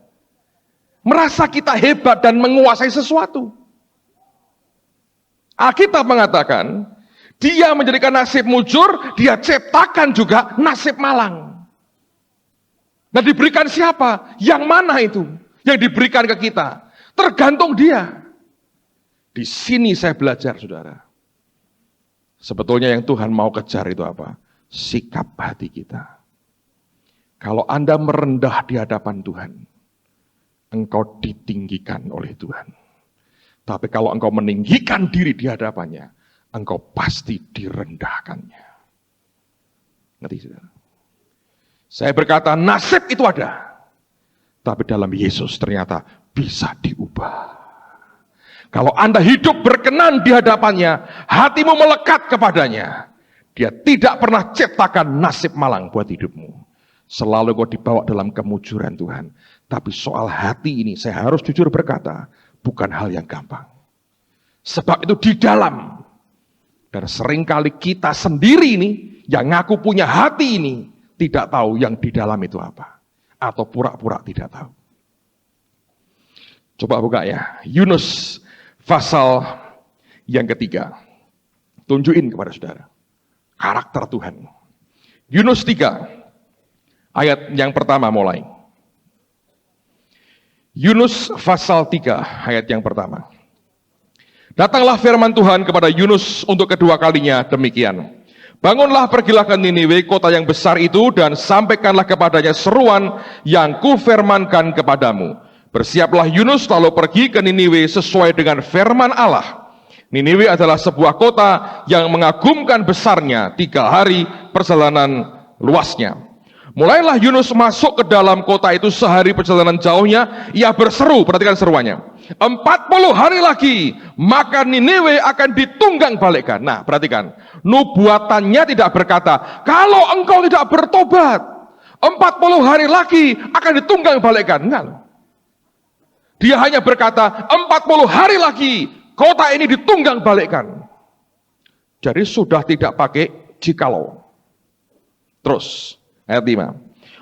Merasa kita hebat dan menguasai sesuatu. Alkitab mengatakan, dia menjadikan nasib mujur, dia ciptakan juga nasib malang. Nah diberikan siapa? Yang mana itu? Yang diberikan ke kita? Tergantung dia. Di sini saya belajar saudara. Sebetulnya yang Tuhan mau kejar itu apa? Sikap hati kita. Kalau Anda merendah di hadapan Tuhan, engkau ditinggikan oleh Tuhan. Tapi kalau engkau meninggikan diri di hadapannya, engkau pasti direndahkannya. Ngerti saudara? Saya berkata nasib itu ada. Tapi dalam Yesus ternyata bisa diubah. Kalau Anda hidup berkenan di hadapannya, hatimu melekat kepadanya, dia tidak pernah ciptakan nasib malang buat hidupmu. Selalu kau dibawa dalam kemujuran Tuhan. Tapi soal hati ini saya harus jujur berkata, bukan hal yang gampang. Sebab itu di dalam. Dan seringkali kita sendiri ini, yang ngaku punya hati ini, tidak tahu yang di dalam itu apa. Atau pura-pura tidak tahu. Coba buka ya, Yunus pasal yang ketiga. Tunjukin kepada saudara. Karakter Tuhan. Yunus 3, ayat yang pertama mulai. Yunus pasal 3, ayat yang pertama. Datanglah firman Tuhan kepada Yunus untuk kedua kalinya demikian. Bangunlah, pergilah ke Niniwe, kota yang besar itu, dan sampaikanlah kepadanya seruan yang kufirmankan kepadamu. Bersiaplah Yunus lalu pergi ke Niniwe sesuai dengan firman Allah. Niniwe adalah sebuah kota yang mengagumkan besarnya, 3 hari perjalanan luasnya. Mulailah Yunus masuk ke dalam kota itu sehari perjalanan jauhnya, ia berseru, perhatikan seruannya. 40 hari lagi, maka Niniwe akan ditunggang balikkan. Nah, perhatikan, nubuatannya tidak berkata, kalau engkau tidak bertobat, 40 hari lagi akan ditunggang balikkan. Enggak. Dia hanya berkata, 40 hari lagi, kota ini ditunggang balikkan. Jadi sudah tidak pakai jikalau. Terus, ayat 5.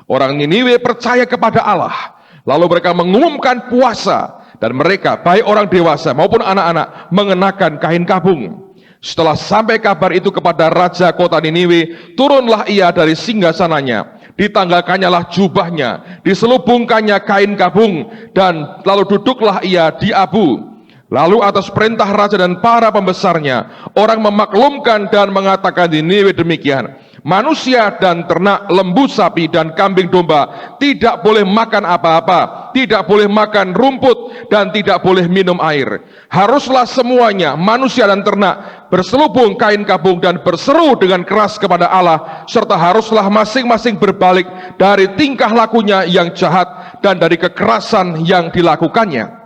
Orang Niniwe percaya kepada Allah, lalu mereka mengumumkan puasa, dan mereka, baik orang dewasa maupun anak-anak, mengenakan kain kabung. Setelah sampai kabar itu kepada raja kota Niniwe, turunlah ia dari singgasananya, ditanggalkannya lah jubahnya, diselubungkannya kain kabung, dan lalu duduklah ia di abu. Lalu atas perintah raja dan para pembesarnya, orang memaklumkan dan mengatakan di Niniwe demikian, manusia dan ternak, lembu sapi dan kambing domba tidak boleh makan apa-apa, tidak boleh makan rumput, dan tidak boleh minum air. Haruslah semuanya, manusia dan ternak, berselubung kain kabung dan berseru dengan keras kepada Allah, serta haruslah masing-masing berbalik dari tingkah lakunya yang jahat dan dari kekerasan yang dilakukannya.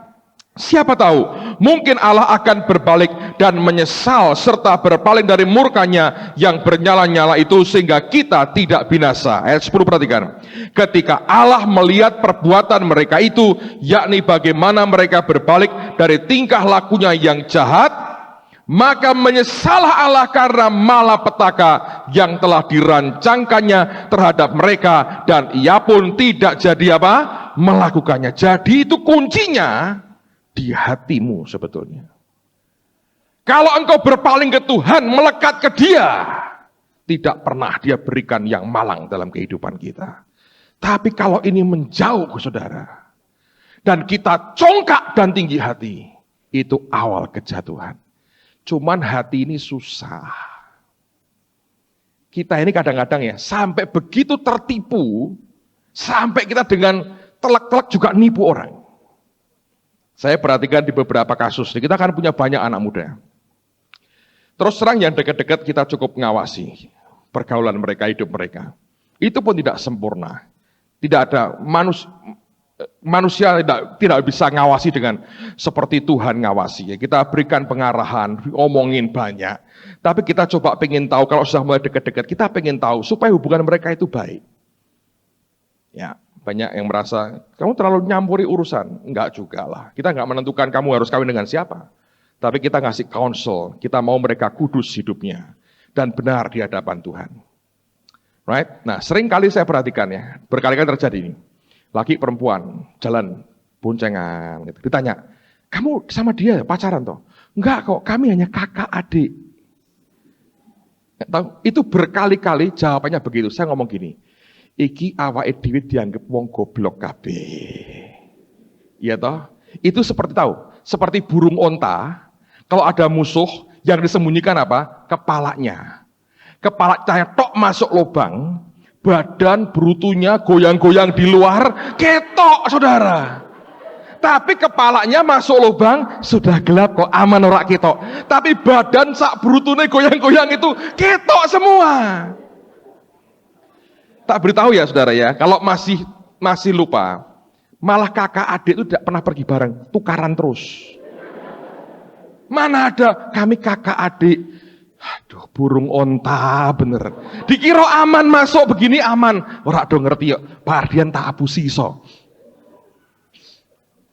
Siapa tahu, mungkin Allah akan berbalik dan menyesal serta berpaling dari murkanya yang bernyala-nyala itu sehingga kita tidak binasa. Ayat 10 perhatikan. Ketika Allah melihat perbuatan mereka itu, yakni bagaimana mereka berbalik dari tingkah lakunya yang jahat, maka menyesallah Allah karena malapetaka yang telah dirancangkannya terhadap mereka, dan ia pun tidak jadi apa? Melakukannya. Jadi itu kuncinya di hatimu sebetulnya. Kalau engkau berpaling ke Tuhan, melekat ke Dia, tidak pernah Dia berikan yang malang dalam kehidupan kita. Tapi kalau ini menjauh ke saudara, dan kita congkak dan tinggi hati, itu awal kejatuhan. Cuman hati ini susah. Kita ini kadang-kadang ya, sampai begitu tertipu, sampai kita dengan telak-telak juga nipu orang. Saya perhatikan di beberapa kasus, kita kan punya banyak anak muda. Terus terang yang dekat-dekat kita cukup ngawasi pergaulan mereka, hidup mereka. Itu pun tidak sempurna. Tidak ada manusia tidak bisa ngawasi dengan seperti Tuhan ngawasi. Kita berikan pengarahan, omongin banyak. Tapi kita coba pengen tahu, kalau sudah mulai dekat-dekat, kita pengen tahu supaya hubungan mereka itu baik. Ya. Banyak yang merasa, kamu terlalu nyampuri urusan. Enggak juga lah. Kita enggak menentukan kamu harus kawin dengan siapa. Tapi kita ngasih counsel, kita mau mereka kudus hidupnya. Dan benar di hadapan Tuhan. Right? Nah, sering kali saya perhatikan ya, berkali-kali terjadi ini. Laki perempuan, jalan, boncengan. Gitu. Ditanya, kamu sama dia pacaran toh? Enggak kok, kami hanya kakak adik. Itu berkali-kali jawabannya begitu. Saya ngomong gini, iki awake dhewe dianggap wong goblok kabeh. Iya toh? Itu seperti tahu, seperti burung onta, kalau ada musuh yang disembunyikan apa? Kepalanya. Kepalanya tok masuk lubang, badan brutunya goyang-goyang di luar, ketok saudara. Tapi kepalanya masuk lubang, sudah gelap kok, aman ora ketok. Tapi badan sak brutune goyang-goyang itu ketok semua. Tak beritahu ya saudara ya, kalau masih lupa, malah kakak adik itu tidak pernah pergi bareng, tukaran terus. Mana ada kami kakak adik, aduh burung onta bener. Dikira aman masuk begini aman, ora do ngerti ya, Pak Ardian tak apusi iso.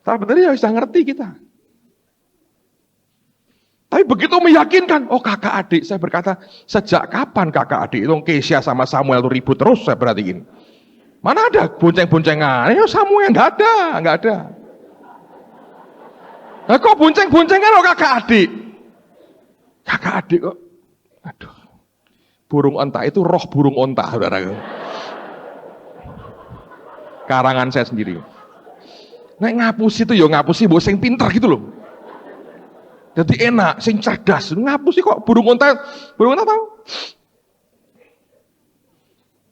Tak bener ya bisa ngerti kita. Tapi begitu meyakinkan, oh kakak adik, saya berkata, sejak kapan kakak adik itu Kesia sama Samuel itu ribut terus, saya perhatiin. Mana ada bonceng-boncengan, ya Samuel nggak ada. Nah kok bonceng-boncengan oh kakak adik? Kakak adik kok, aduh, burung onta itu roh burung onta, saudara. Karangan saya sendiri. Nah ngapusi itu ya ngapusi, bos yang pintar gitu loh. Jadi enak, sing cerdas. Ngapus sih kok burung onta tahu?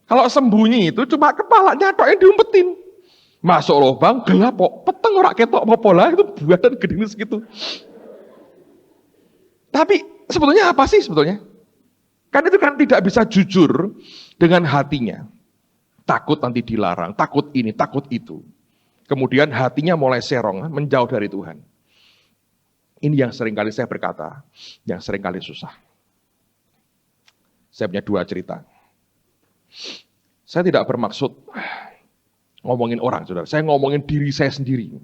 Kalau sembunyi itu cuma kepalanya tok yang diumpetin. Masuk lubang, gelap kok, peteng ora ketok apa lah, itu badan gede segitu. Tapi sebetulnya apa sih sebetulnya? Kan itu kan tidak bisa jujur dengan hatinya. Takut nanti dilarang, takut ini, takut itu. Kemudian hatinya mulai serong, menjauh dari Tuhan. Ini yang seringkali saya berkata, yang seringkali susah. Saya punya 2 cerita. Saya tidak bermaksud ngomongin orang, saudara. Saya ngomongin diri saya sendiri.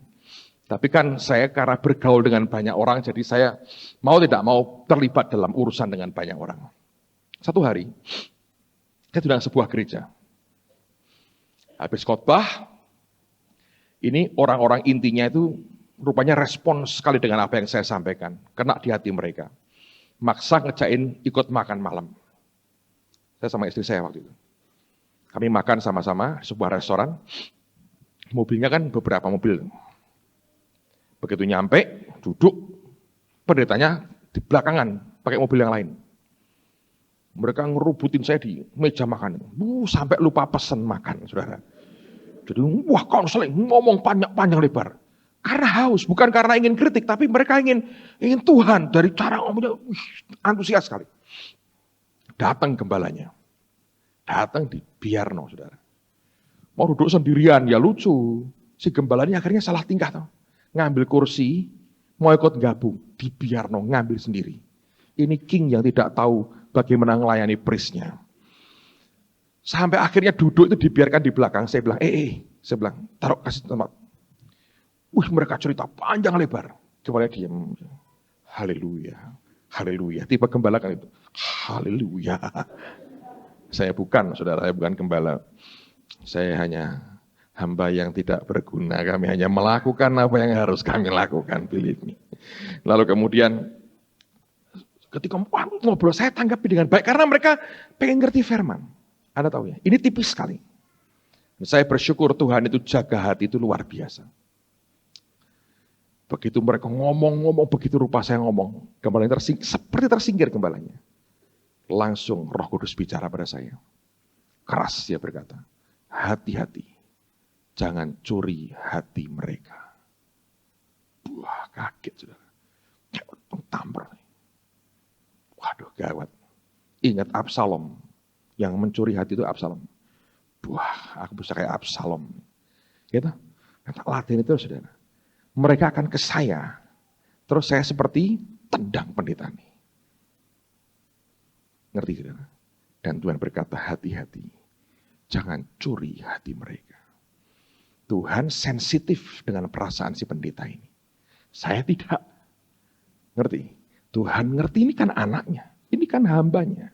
Tapi kan saya karena bergaul dengan banyak orang, jadi saya mau tidak mau terlibat dalam urusan dengan banyak orang. Satu hari, saya sedang sebuah gereja. Habis khotbah, ini orang-orang intinya itu rupanya respons sekali dengan apa yang saya sampaikan. Kena di hati mereka. Maksa ngejain ikut makan malam. Saya sama istri saya waktu itu. Kami makan sama-sama sebuah restoran. Mobilnya kan beberapa mobil. Begitu nyampe, duduk. Pendetanya di belakangan, pakai mobil yang lain. Mereka ngerubutin saya di meja makan. Sampai lupa pesen makan, saudara. Jadi, wah konseling, ngomong panjang lebar. Karena haus, bukan karena ingin kritik, tapi mereka ingin Tuhan. Dari cara ngomongnya, antusias sekali. Datang gembalanya. Datang di Biarno, saudara. Mau duduk sendirian, ya lucu. Si gembalanya akhirnya salah tingkah. Toh. Ngambil kursi, mau ikut gabung. Di Biarno, ngambil sendiri. Ini king yang tidak tahu bagaimana melayani priestnya. Sampai akhirnya duduk itu dibiarkan di belakang. Saya bilang, saya bilang, taruh kasih tempat. Mereka cerita panjang lebar. Coba lihat diam. Haleluya, haleluya. Tipe gembala kan itu. Haleluya. Saya bukan, saudara, saya bukan gembala. Saya hanya hamba yang tidak berguna. Kami hanya melakukan apa yang harus kami lakukan, believe me. Lalu kemudian, ketika ngobrol, saya tanggapi dengan baik. Karena mereka pengen ngerti firman. Anda tahu ya, ini tipis sekali. Saya bersyukur Tuhan itu jaga hati itu luar biasa. Begitu mereka ngomong-ngomong, begitu rupa saya ngomong, gembalanya seperti tersingkir gembalanya. Langsung Roh Kudus bicara pada saya. Keras dia berkata, hati-hati, jangan curi hati mereka. Wah, kaget saudara. Tampar. Waduh, gawat. Ingat Absalom. Yang mencuri hati itu Absalom. Wah, aku bisa kayak Absalom. Gitu. Kata latihan itu saudara. Mereka akan ke saya. Terus saya seperti tendang pendeta ini. Ngerti saudara? Dan Tuhan berkata hati-hati. Jangan curi hati mereka. Tuhan sensitif dengan perasaan si pendeta ini. Saya tidak. Ngerti? Tuhan ngerti ini kan anaknya. Ini kan hambanya.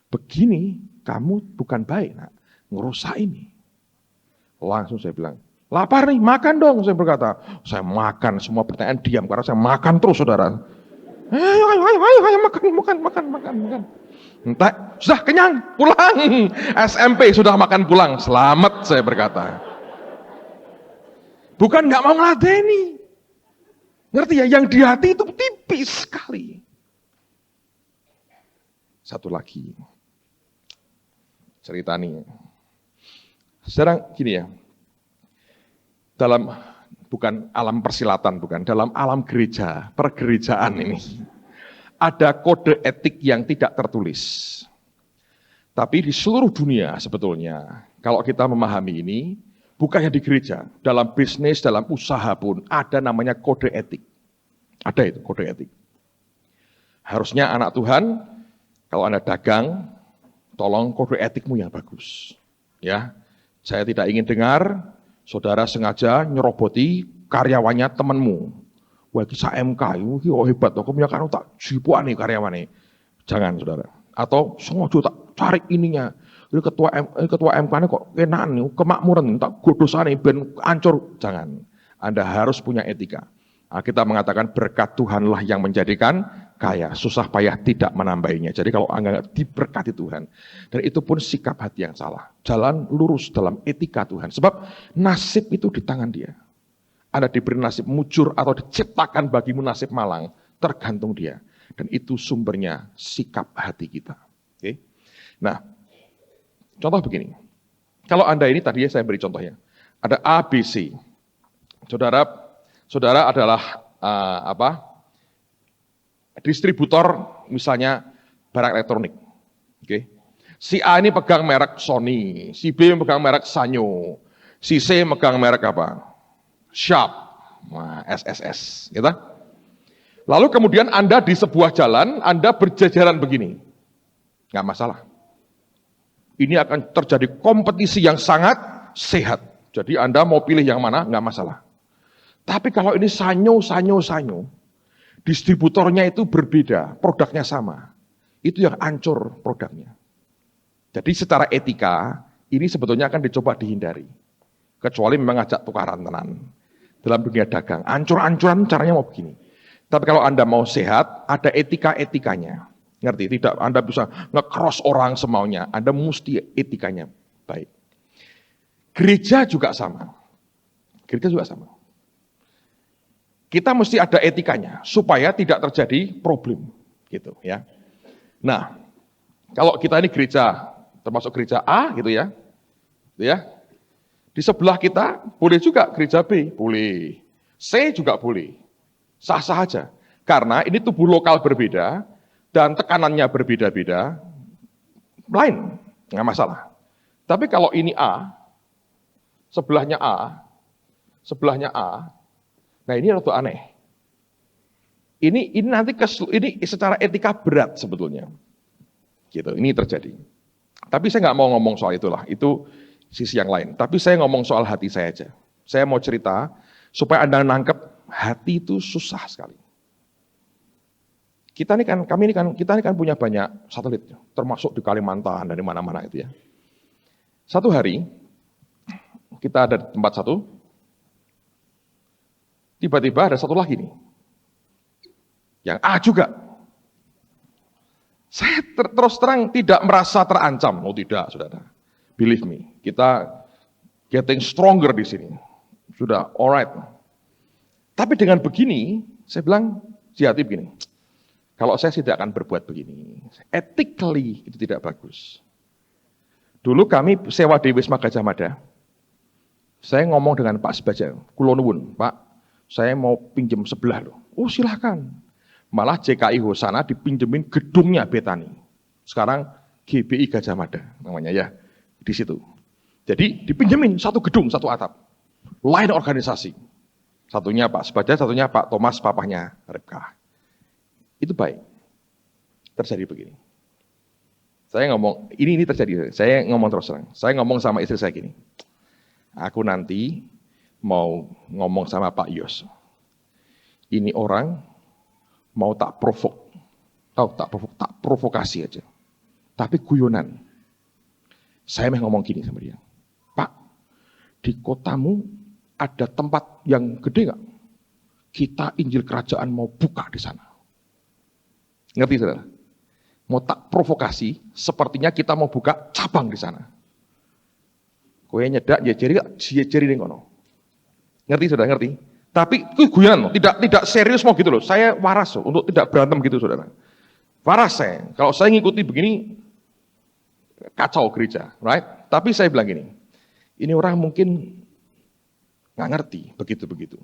Begini kamu bukan baik nak. Ngerusak ini. Langsung saya bilang. Lapar nih, makan dong. Saya berkata. Saya makan semua pertanyaan diam. Karena saya makan terus saudara. Ayo makan. Entah, sudah kenyang, pulang. SMP sudah makan pulang. Selamat saya berkata. Bukan gak mau ngeladeni. Ngerti ya, yang di hati itu tipis sekali. Satu lagi. Cerita nih. Sekarang gini ya. Dalam, bukan alam persilatan, bukan. Dalam alam gereja, pergerejaan ini. Ada kode etik yang tidak tertulis. Tapi di seluruh dunia sebetulnya, kalau kita memahami ini, bukannya di gereja, dalam bisnis, dalam usaha pun ada namanya kode etik. Ada itu kode etik. Harusnya anak Tuhan, kalau Anda dagang, tolong kode etikmu yang bagus. Ya, saya tidak ingin dengar saudara sengaja nyeroboti karyawannya temanmu. Wah, kisah MK, ini hebat, aku punya karyawan tak jipuan nih karyawannya. Jangan, saudara. Atau sengaja tak cari ininya. Ini ketua MK ini kok kenaan nih, kemakmuran, tak godosan nih, ben ancur. Jangan. Anda harus punya etika. Nah, kita mengatakan berkat Tuhanlah yang menjadikan kaya. Susah payah tidak menambahinya. Jadi kalau Anda diberkati Tuhan. Dan itu pun sikap hati yang salah. Jalan lurus dalam etika Tuhan. Sebab nasib itu di tangan Dia. Anda diberi nasib mujur atau diciptakan bagimu nasib malang, tergantung Dia. Dan itu sumbernya sikap hati kita. Oke? Nah, contoh begini. Kalau Anda ini tadi saya beri contohnya. Ada A, B, C. Saudara adalah distributor misalnya barang elektronik. Oke. Si A ini pegang merek Sony, si B pegang merek Sanyo, si C pegang merek apa? Sharp, SSS, gitu. Lalu kemudian Anda di sebuah jalan, Anda berjajaran begini. Nggak masalah. Ini akan terjadi kompetisi yang sangat sehat. Jadi Anda mau pilih yang mana, nggak masalah. Tapi kalau ini Sanyo, distributornya itu berbeda, produknya sama. Itu yang hancur produknya. Jadi secara etika, ini sebetulnya akan dicoba dihindari. Kecuali memang ngajak tukaran tenan. Dalam dunia dagang, ancur-ancuran caranya mau begini. Tapi kalau Anda mau sehat, ada etika-etikanya. Ngerti? Tidak Anda bisa nge-cross orang semaunya. Anda mesti etikanya baik. Gereja juga sama. Kita mesti ada etikanya supaya tidak terjadi problem, gitu ya. Nah, kalau kita ini gereja, termasuk gereja A, gitu ya. Di sebelah kita boleh juga gereja B, boleh. C juga boleh. Sah-sah aja. Karena ini tubuh lokal berbeda dan tekanannya berbeda-beda, lain, nggak masalah. Tapi kalau ini A, sebelahnya A, nah ini rada aneh. Ini nanti ini secara etika berat sebetulnya. Gitu, ini terjadi. Tapi saya nggak mau ngomong soal itulah, itu sisi yang lain. Tapi saya ngomong soal hati saya aja. Saya mau cerita supaya Anda nangkep hati itu susah sekali. Kita ini kan punya banyak satelit, termasuk di Kalimantan dan di mana-mana itu ya. Satu hari kita ada di tempat satu, tiba-tiba ada satu lagi nih, yang A juga. Saya terus terang tidak merasa terancam. Oh tidak, saudara. Believe me, kita getting stronger di sini. Sudah, alright. Tapi dengan begini, saya bilang, si hati begini, kalau saya tidak akan berbuat begini. Ethically itu tidak bagus. Dulu kami sewa di Wisma Gajah Mada, saya ngomong dengan Pak Sebaja, Kulo nuwun, Pak, saya mau pinjem sebelah loh. Oh silahkan. Malah JKI Hosana dipinjemin gedungnya Betani. Sekarang GBI Gajah Mada namanya ya, di situ. Jadi dipinjemin satu gedung, satu atap. Lain organisasi. Satunya Pak Sebaja, satunya Pak Thomas, papahnya Repka. Itu baik. Terjadi begini. Saya ngomong, ini terjadi. Saya ngomong terus terang. Saya ngomong sama istri saya gini. Aku nanti mau ngomong sama Pak Yos. Ini orang mau tak provokasi aja. Tapi guyonan. Saya ngomong gini sama dia. Pak, di kotamu ada tempat yang gede nggak? Kita Injil Kerajaan mau buka di sana. Ngerti saudara? Mau tak provokasi, sepertinya kita mau buka cabang di sana. Kowe nyedak ya jeri ning kono. Ngerti saudara, ngerti? Tapi itu guyonan, tidak serius mau gitu loh. Saya waras loh, untuk tidak berantem gitu saudara. Waras saya. Kalau saya ngikuti begini kacau gereja, right? Tapi saya bilang gini, ini orang mungkin nggak ngerti begitu-begitu.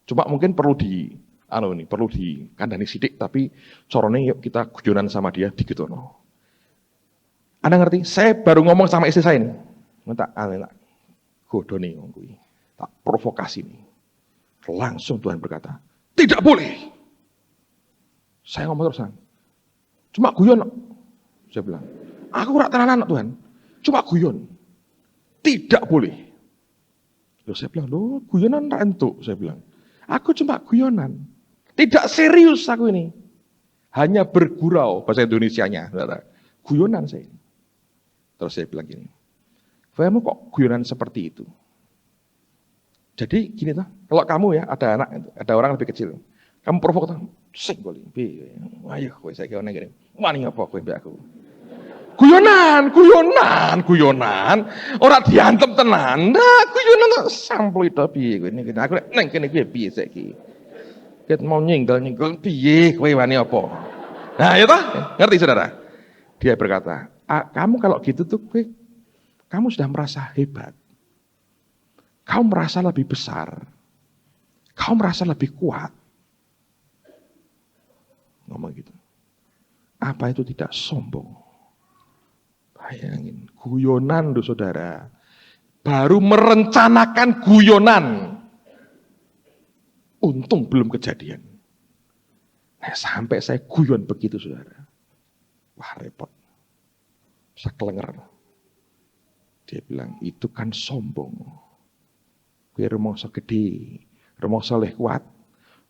Cuma mungkin perlu dikandani sidik, tapi corone yuk kita guyonan sama dia digitono. Anda ngerti? Saya baru ngomong sama istri saya ini. Tak godone kuwi. Tak provokasi nih. Langsung Tuhan berkata, tidak boleh. Saya ngomong terusan. Cuma guyon. Saya bilang, aku ora tenanan Tuhan. Cuma guyon. Tidak boleh. Loh, saya bilang, loh guyonan ra entuk. Saya bilang, aku cuma guyonan. Tidak serius aku ini. Hanya bergurau, bahasa Indonesianya. Guyonan saya ini. Terus saya bilang gini, kamu kok guyonan seperti itu? Jadi gini tuh, kalau kamu ya ada anak, ada orang lebih kecil, kamu provok tuh, sing goli, ayo kowe saiki ana ngene. Wani apa kowe mbek aku? Guyonan, ora diantem tenan. Nah, guyonan sampul itu piye kowe iki. Aku nek kene kuwi piye saiki? Ket mau nyinggal piye kowe wani apa? Nah, ya toh? Ngerti saudara? Dia berkata, kamu kalau gitu tuh kamu sudah merasa hebat. kau merasa lebih besar, kau merasa lebih kuat. Ngomong gitu. Apa itu tidak sombong? Bayangin, guyonan tuh saudara. Baru merencanakan guyonan. Untung belum kejadian. Nah, sampai saya guyon begitu saudara. Wah repot. Bisa kelenger. Dia bilang, itu kan sombong. Kue rumangsa gede, rumangsa leh kuat.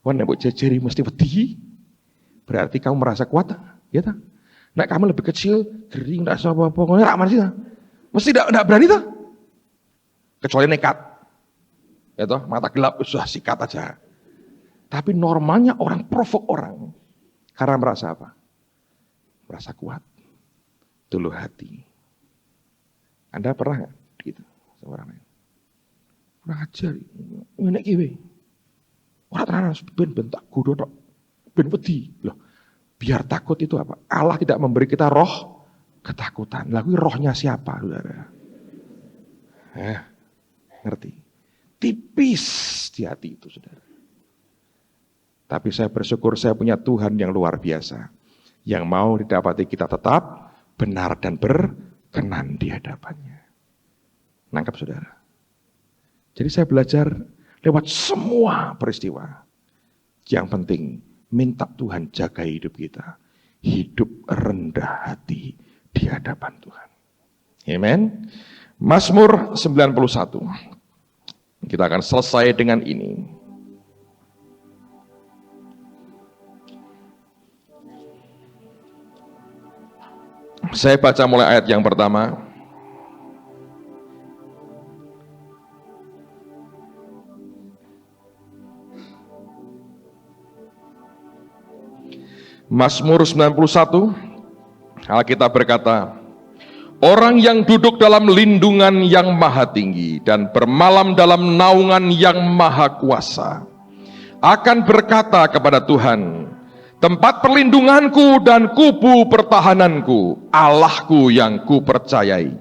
Wan nek mbok jejeri mesti wedi. Berarti kamu merasa kuat, ya tak? Nek kamu lebih kecil, gering, ndak apa-apa, ngono ra mesti ta? Mesti ndak berani ta? Kecuali nekat. Ya toh, mata gelap susah sikat aja. Tapi normalnya orang provok orang. Karena merasa apa? Merasa kuat. Tuluh hati. Anda pernah nggak gitu sama orang lain? Kurang ajar, ngene iki we. Ora tenan ben tak godho tok. Ben wedi. Loh, biar takut itu apa? Allah tidak memberi kita roh ketakutan. Lah kuwi rohnya siapa, Saudara? Ngerti? Tipis di hati itu, Saudara. Tapi saya bersyukur saya punya Tuhan yang luar biasa. Yang mau didapati kita tetap benar dan berkenan di hadapannya. Nangkap, Saudara? Jadi saya belajar lewat semua peristiwa. Yang penting, minta Tuhan jaga hidup kita. Hidup rendah hati di hadapan Tuhan. Amen. Mazmur 91. Kita akan selesai dengan ini. Saya baca mulai ayat yang pertama. Mazmur 91, Alkitab berkata, orang yang duduk dalam lindungan yang maha tinggi dan bermalam dalam naungan yang maha kuasa akan berkata kepada Tuhan, tempat perlindunganku dan kubu pertahananku, Allahku yang kupercayai.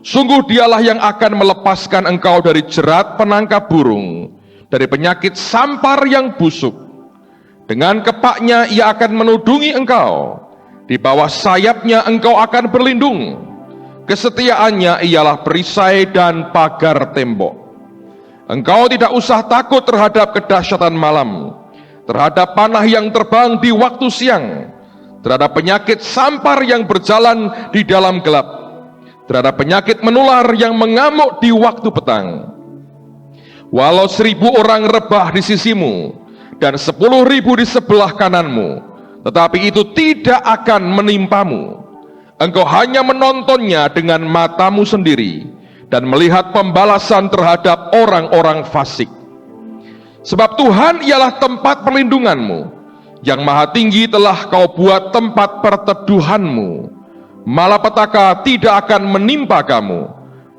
Sungguh dialah yang akan melepaskan engkau dari jerat penangkap burung, dari penyakit sampar yang busuk. Dengan kepaknya ia akan menudungi engkau. Di bawah sayapnya engkau akan berlindung. Kesetiaannya ialah perisai dan pagar tembok. Engkau tidak usah takut terhadap kedahsyatan malam, terhadap panah yang terbang di waktu siang, terhadap penyakit sampar yang berjalan di dalam gelap, terhadap penyakit menular yang mengamuk di waktu petang. Walau 1000 orang rebah di sisimu dan 10.000 di sebelah kananmu, tetapi itu tidak akan menimpamu. Engkau hanya menontonnya dengan matamu sendiri dan melihat pembalasan terhadap orang-orang fasik. Sebab Tuhan ialah tempat perlindunganmu, yang maha tinggi telah kau buat tempat perteduhanmu. Malapetaka tidak akan menimpa kamu,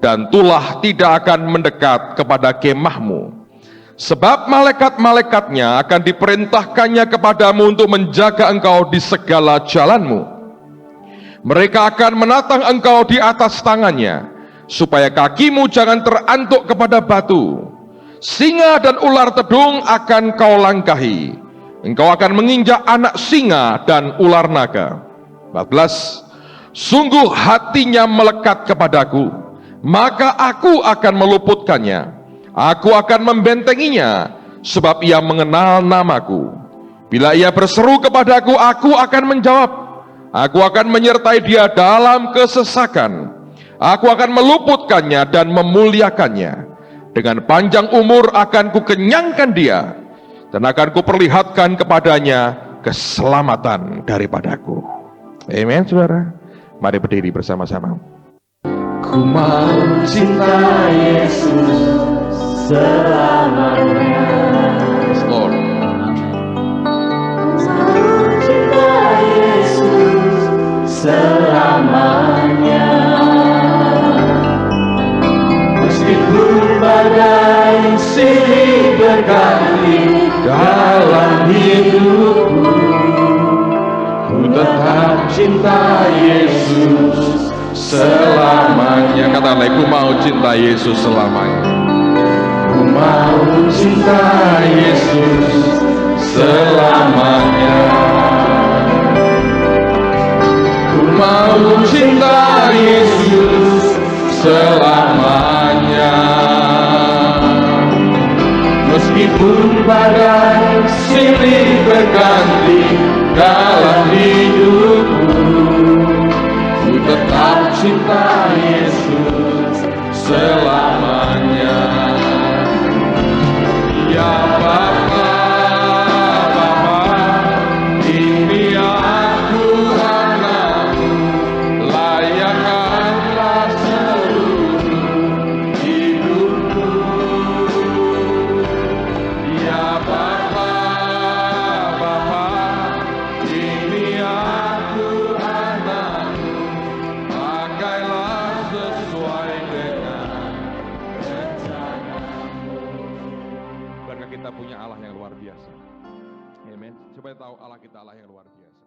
dan tulah tidak akan mendekat kepada kemahmu. Sebab malaikat-malaikatnya akan diperintahkannya kepadamu untuk menjaga engkau di segala jalanmu. Mereka akan menatang engkau di atas tangannya, supaya kakimu jangan terantuk kepada batu. Singa dan ular tedung akan kau langkahi. Engkau akan menginjak anak singa dan ular naga. 14. Sungguh hatinya melekat kepadaku, maka aku akan meluputkannya. Aku akan membentenginya, sebab ia mengenal namaku. Bila ia berseru kepadaku, aku akan menjawab. Aku akan menyertai dia dalam kesesakan. Aku akan meluputkannya dan memuliakannya. Dengan panjang umur akan kukenyangkan dia, dan akan kuperlihatkan kepadanya keselamatan daripadaku. Amen, saudara. Mari berdiri bersama-sama. Ku mau cinta Yesus selamanya. Lord. Mau cinta Yesus selamanya. Meskipun badai silih berganti dalam hidupku, ku tetap cinta Yesus selamanya. Katakanlah, aku mau cinta Yesus selamanya. mau cinta Yesus selamanya. Ku mau cinta Yesus selamanya. Meskipun badai silih berganti dalam hidupku, ku tetap cinta Yesus selamanya. Ya Bapa, ini aku anakmu, layakkanlah seluruh hidupku. Ya Bapa, ini aku anakmu, pakailah sesuai dengan rencanamu. Bukankah kita punya Allah yang luar biasa? Amin. Supaya tahu Allah kita Allah yang luar biasa.